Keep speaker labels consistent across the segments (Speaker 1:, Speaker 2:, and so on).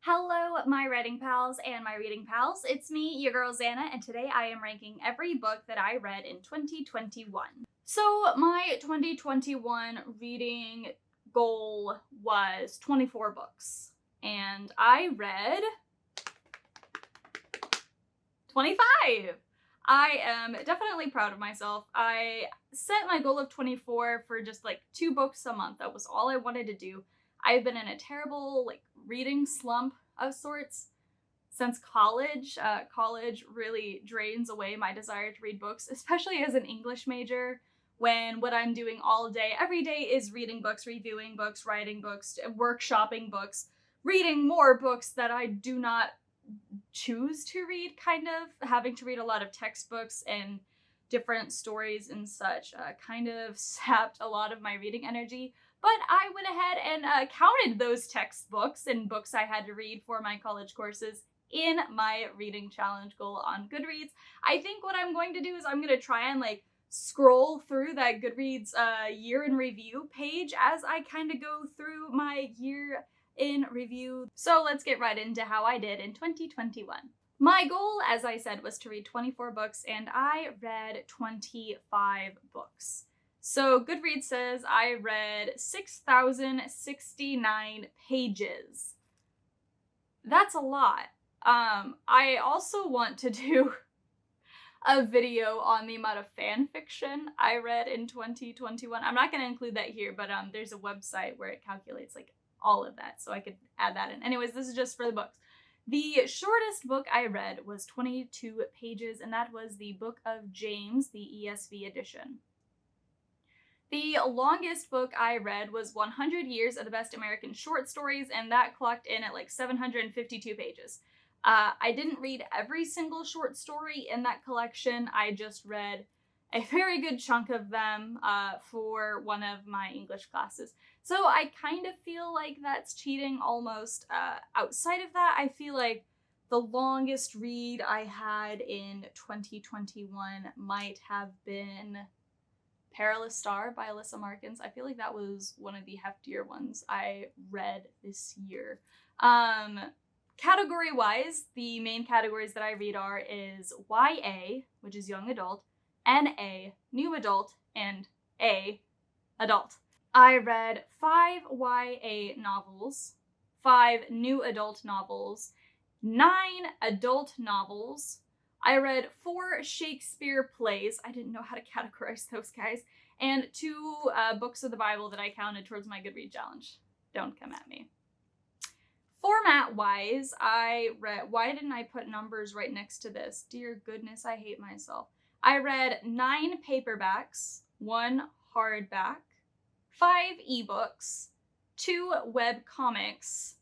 Speaker 1: Hello, my writing pals and my reading pals. It's me, your girl Xanna, and today I am ranking every book that I read in 2021. So, my 2021 reading goal was 24 books, and I read 25! I am definitely proud of myself. I set my goal of 24 for just like 2 books a month. That was all I wanted to do. I've been in a terrible reading slump of sorts since college. College really drains away my desire to read books, especially as an English major, when what I'm doing all day, every day is reading books, reviewing books, writing books, workshopping books, reading more books that I do not choose to read, kind of. Having to read a lot of textbooks and different stories and such kind of sapped a lot of my reading energy. But I went ahead and counted those textbooks and books I had to read for my college courses in my reading challenge goal on Goodreads. I think what I'm going to do is I'm going to try and scroll through that Goodreads year in review page as I kind of go through my year in review. So let's get right into how I did in 2021. My goal, as I said, was to read 24 books, and I read 25 books. So Goodreads says I read 6,069 pages. That's a lot. I also want to do a video on the amount of fan fiction I read in 2021. I'm not going to include that here, but there's a website where it calculates all of that, so I could add that in. Anyways, this is just for the books. The shortest book I read was 22 pages, and that was the Book of James, the ESV edition. The longest book I read was 100 Years of the Best American Short Stories, and that clocked in at 752 pages. I didn't read every single short story in that collection. I just read a very good chunk of them for one of my English classes. So I kind of feel like that's cheating almost. Outside of that, I feel like the longest read I had in 2021 might have been Perilous Star by Alyssa Markins. I feel like that was one of the heftier ones I read this year. Category-wise, the main categories that I read is YA, which is young adult, NA, new adult, and A, adult. I read 5 YA novels, 5 new adult novels, 9 adult novels. I read 4 Shakespeare plays. I didn't know how to categorize those guys. And 2 books of the Bible that I counted towards my Goodreads challenge. Don't come at me. Format-wise, I read... Why didn't I put numbers right next to this? Dear goodness, I hate myself. I read 9 paperbacks, 1 hardback, 5 ebooks, 2 web comics,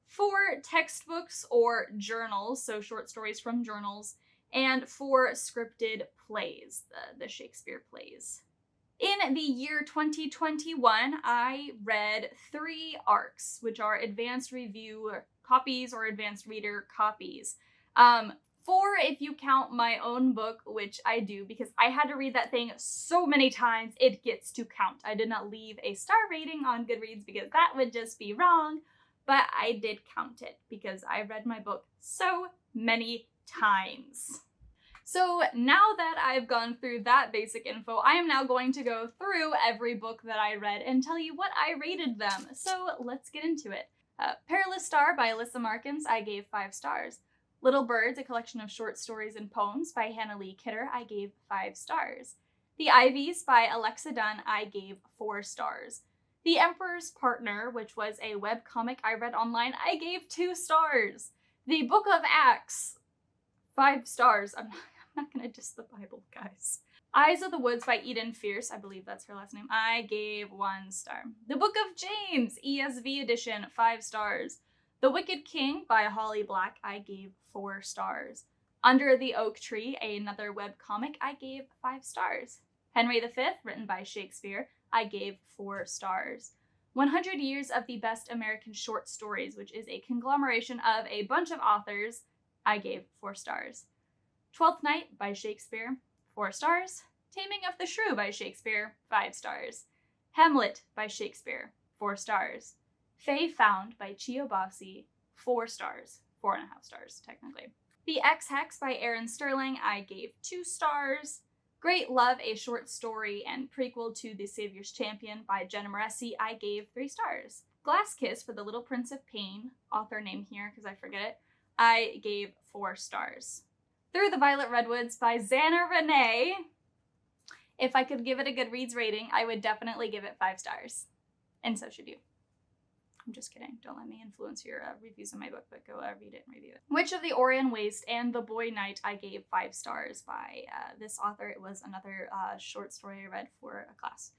Speaker 1: 4 textbooks or journals, so short stories from journals, and 4 scripted plays, the Shakespeare plays. In the year 2021, I read 3 ARCs, which are advanced review copies or advanced reader copies. 4 if you count my own book, which I do because I had to read that thing so many times, it gets to count. I did not leave a star rating on Goodreads because that would just be wrong, but I did count it because I read my book so many times. So now that I've gone through that basic info, I am now going to go through every book that I read and tell you what I rated them. So let's get into it. Perilous Star by Alyssa Markins, I gave 5 stars. Little Birds, a collection of short stories and poems by Hannah Lee Kidder, I gave 5 stars. The Ivies by Alexa Dunn, I gave 4 stars. The Emperor's Partner, which was a webcomic I read online, I gave 2 stars. The Book of Acts, 5 stars. I'm not gonna diss the Bible, guys. Eyes of the Woods by Eden Fierce, I believe that's her last name, I gave 1 star. The Book of James, ESV edition, 5 stars. The Wicked King by Holly Black, I gave 4 stars. Under the Oak Tree, another webcomic, I gave 5 stars. Henry V, written by Shakespeare, I gave 4 stars. 100 Years of the Best American Short Stories, which is a conglomeration of a bunch of authors, I gave 4 stars. Twelfth Night by Shakespeare, 4 stars. Taming of the Shrew by Shakespeare, 5 stars. Hamlet by Shakespeare, 4 stars. Fae Found by Chiyo Bossi, 4 stars. 4.5 stars, technically. The X-Hex by Aaron Sterling, I gave 2 stars. Great Love, a short story and prequel to The Savior's Champion by Jenna Moreci, I gave 3 stars. Glass Kiss for the Little Prince of Pain, author name here because I forget it, I gave 4 stars. Through the Violet Redwoods by Xanna Renee. If I could give it a Goodreads rating, I would definitely give it 5 stars. And so should you. I'm just kidding. Don't let me influence your reviews of my book, but go read it and review it. Witch of the Orient Waste and The Boy Knight, I gave 5 stars by this author. It was another short story I read for a class.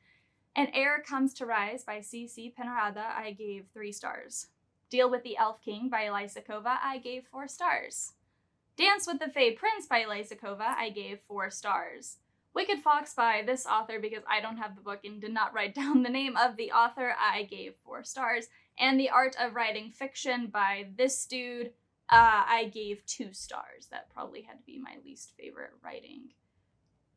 Speaker 1: An Heir Comes to Rise by C.C. Penarada, I gave 3 stars. Deal with the Elf King by Elisa Kova, I gave 4 stars. Dance with the Fey Prince by Elisa Kova, I gave 4 stars. Wicked Fox by this author, because I don't have the book and did not write down the name of the author, I gave 4 stars. And The Art of Writing Fiction by this dude, I gave 2 stars. That probably had to be my least favorite writing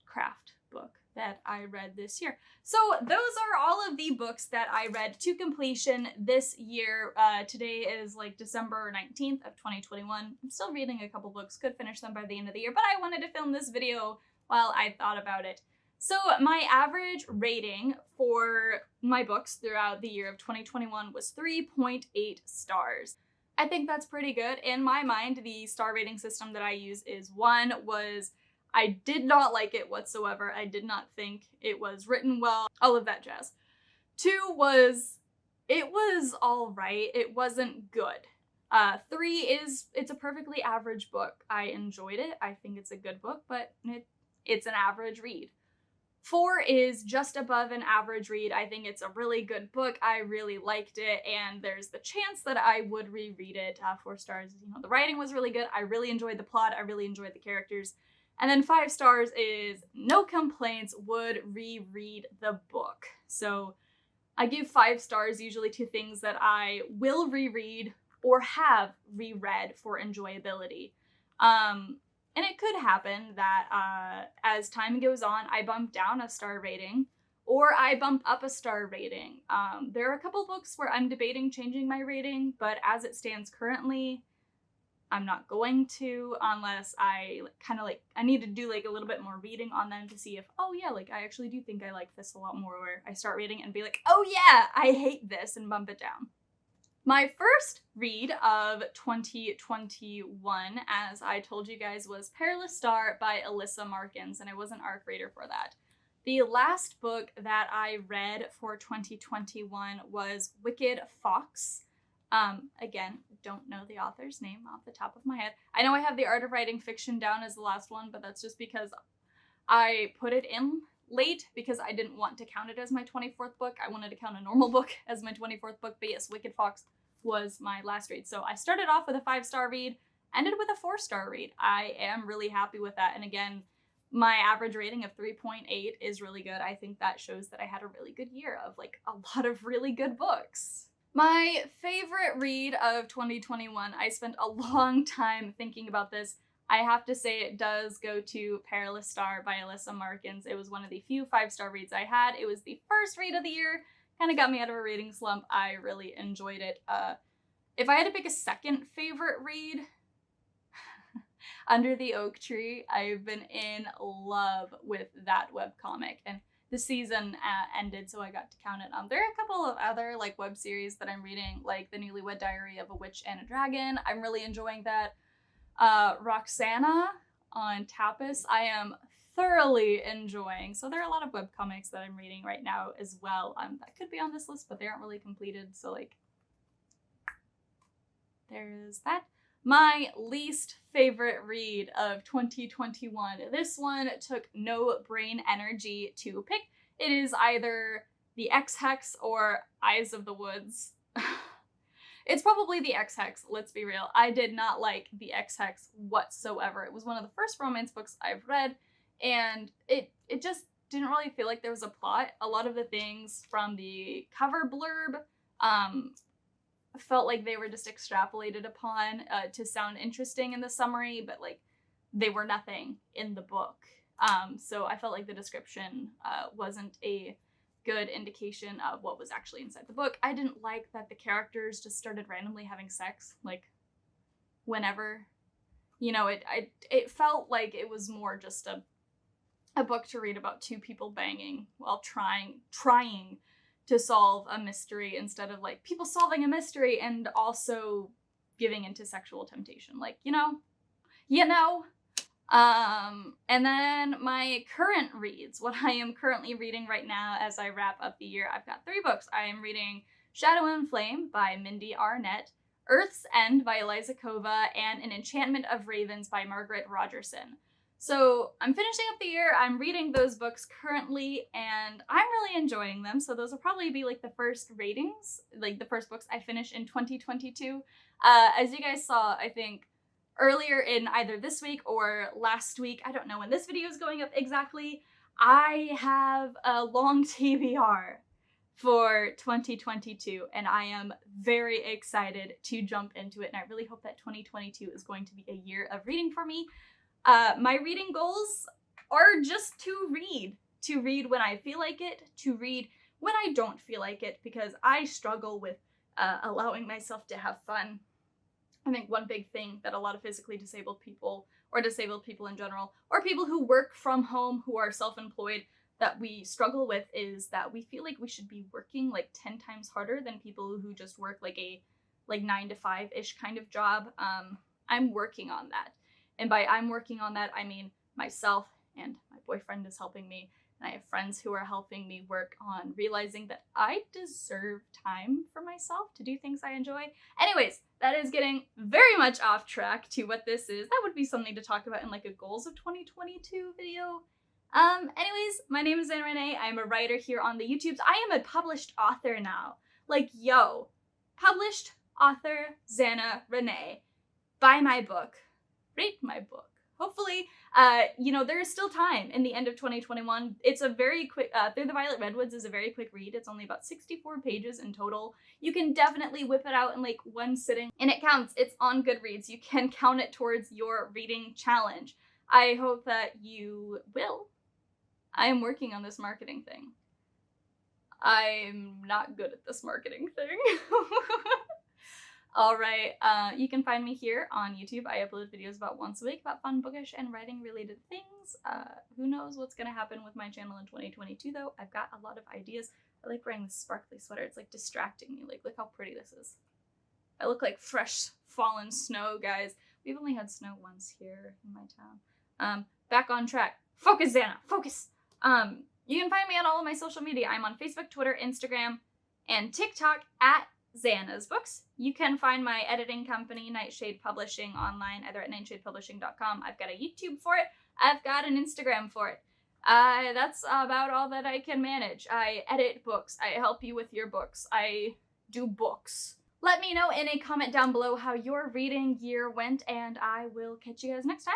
Speaker 1: craft book that I read this year. So those are all of the books that I read to completion this year. Today is like December 19th of 2021. I'm still reading a couple books, could finish them by the end of the year, but I wanted to film this video while I thought about it. So my average rating for my books throughout the year of 2021 was 3.8 stars. I think that's pretty good. In my mind, the star rating system that I use is 1 was I did not like it whatsoever. I did not think it was written well, all of that jazz. 2 was it was all right. It wasn't good. 3 is it's a perfectly average book. I enjoyed it. I think it's a good book, but it's an average read. 4 is just above an average read. I think it's a really good book. I really liked it, and there's the chance that I would reread it. 4 stars, the writing was really good. I really enjoyed the plot. I really enjoyed the characters. And then 5 stars is no complaints, would reread the book. So I give 5 stars usually to things that I will reread or have reread for enjoyability. And it could happen that as time goes on, I bump down a star rating or I bump up a star rating. There are a couple books where I'm debating changing my rating, but as it stands currently, I'm not going to unless I I need to do like a little bit more reading on them to see if, oh yeah, like I actually do think I like this a lot more, where I start reading and be like, oh yeah, I hate this, and bump it down. My first read of 2021, as I told you guys, was Perilous Star by Alyssa Markins, and I was an ARC reader for that. The last book that I read for 2021 was Wicked Fox. Again, don't know the author's name off the top of my head. I know I have The Art of Writing Fiction down as the last one, but that's just because I put it in late because I didn't want to count it as my 24th book. I wanted to count a normal book as my 24th book, but yes, Wicked Fox was my last read. So I started off with a 5-star read, ended with a 4-star read. I am really happy with that. And again, my average rating of 3.8 is really good. I think that shows that I had a really good year of like a lot of really good books. My favorite read of 2021, I spent a long time thinking about this. I have to say it does go to Perilous Star by Alyssa Markins. It was one of the few 5-star reads I had. It was the first read of the year. Kind of got me out of a reading slump. I really enjoyed it. If I had to pick a second favorite read, Under the Oak Tree, I've been in love with that webcomic. And the season ended, so I got to count it. There are a couple of other like web series that I'm reading, like The Newlywed Diary of a Witch and a Dragon. I'm really enjoying that. Roxana on Tapas, I am thoroughly enjoying. So there are a lot of webcomics that I'm reading right now as well. That could be on this list, but they aren't really completed. So like, there's that. My least favorite read of 2021. This one took no brain energy to pick. It is either The X-Hex or Eyes of the Woods. It's probably The X-Hex, let's be real. I did not like The X-Hex whatsoever. It was one of the first romance books I've read, and it just didn't really feel like there was a plot. A lot of the things from the cover blurb felt like they were just extrapolated upon to sound interesting in the summary, but like they were nothing in the book. So I felt like the description wasn't a good indication of what was actually inside the book. I didn't like that the characters just started randomly having sex, like, whenever. You know, it felt like it was more just a book to read about two people banging while trying to solve a mystery, instead of like people solving a mystery and also giving into sexual temptation. Like, you know. And then my current reads, what I am currently reading right now as I wrap up the year, I've got 3 books. I am reading Shadow and Flame by Mindy Arnett, Earth's End by Eliza Kova, and An Enchantment of Ravens by Margaret Rogerson. So I'm finishing up the year, I'm reading those books currently, and I'm really enjoying them. So those will probably be like the first ratings, like the first books I finish in 2022. As you guys saw, I think, earlier in either this week or last week, I don't know when this video is going up exactly, I have a long TBR for 2022, and I am very excited to jump into it, and I really hope that 2022 is going to be a year of reading for me. My reading goals are just to read when I feel like it, to read when I don't feel like it, because I struggle with allowing myself to have fun. I think one big thing that a lot of physically disabled people, or disabled people in general, or people who work from home, who are self-employed, that we struggle with is that we feel like we should be working like 10 times harder than people who just work like a 9 to 5-ish kind of job. I'm working on that. And by I'm working on that, I mean myself, and my boyfriend is helping me, and I have friends who are helping me work on realizing that I deserve time for myself to do things I enjoy. Anyways, that is getting very much off track to what this is. That would be something to talk about in like a goals of 2022 video. Anyways, my name is Xanna Renee. I'm a writer here on the YouTubes. I am a published author now. Like, yo, published author Xanna Renee. Buy my book. Read my book. Hopefully, you know, there is still time in the end of 2021. It's a very quick, Through the Violet Redwoods is a very quick read. It's only about 64 pages in total. You can definitely whip it out in like one sitting, and it counts. It's on Goodreads. You can count it towards your reading challenge. I hope that you will. I am working on this marketing thing. I'm not good at this marketing thing. Alright, you can find me here on YouTube. I upload videos about once a week about fun, bookish, and writing related things. Who knows what's gonna happen with my channel in 2022 though. I've got a lot of ideas. I like wearing this sparkly sweater. It's like distracting me. Like, look how pretty this is. I look like fresh fallen snow, guys. We've only had snow once here in my town. Back on track. Focus, Xanna, focus! You can find me on all of my social media. I'm on Facebook, Twitter, Instagram, and TikTok at XannasBooks. You can find my editing company, Nightshade Publishing, online, either at nightshadepublishing.com. I've got a YouTube for it. I've got an Instagram for it. That's about all that I can manage. I edit books. I help you with your books. I do books. Let me know in a comment down below how your reading year went, and I will catch you guys next time.